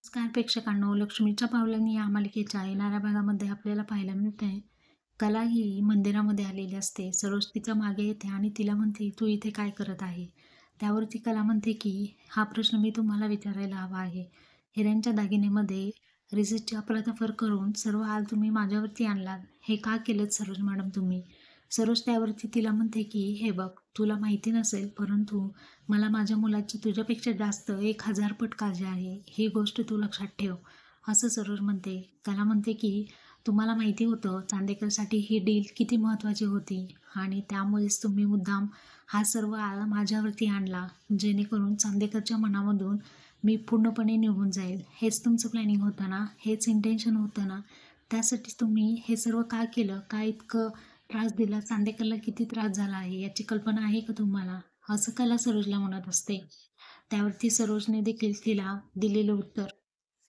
नमस्कार प्रेक्षकांनो, लक्ष्मीच्या पावलांनी या मालिकेच्या येणाऱ्या भागामध्ये आपल्याला पाहायला मिळतंय. कला ही मंदिरामध्ये आलेली असते. सरोज तिच्या मागे येते आणि तिला म्हणते, तू इथे काय करत आहे? त्यावरती कला म्हणते की हा प्रश्न मी तुम्हाला विचारायला हवा आहे. हिऱ्यांच्या दागिन्यामध्ये रिसीटची अफरातफर करून सर्व हाल तुम्ही माझ्यावरती आणलात. हे का केलं सरोज मॅडम तुम्ही? सरोज त्यावरती तिला म्हणते की हे बघ, तुला माहिती नसेल परंतु मला माझ्या मुलाची तुझ्यापेक्षा जास्त 1000 पट काळजी आहे. ही गोष्ट तू लक्षात ठेव, असं सरोज म्हणते. कला म्हणते की तुम्हाला माहिती होतं चांदेकरसाठी ही डील किती महत्त्वाची होती आणि त्यामुळेच तुम्ही मुद्दाम हा सर्व आळा माझ्यावरती आणला, जेणेकरून चांदेकरच्या मनामधून मी पूर्णपणे निघून जाईल. हेच तुमचं प्लॅनिंग होतं ना? हेच इंटेन्शन होतं ना? त्यासाठीच तुम्ही हे सर्व का केलं? का इतकं त्रास दिला? चांदेकरला किती त्रास झाला आहे याची कल्पना आहे का तुम्हाला? असं कला सरोजला म्हणत असते. त्यावरती सरोजने देखील तिला दिलेलं उत्तर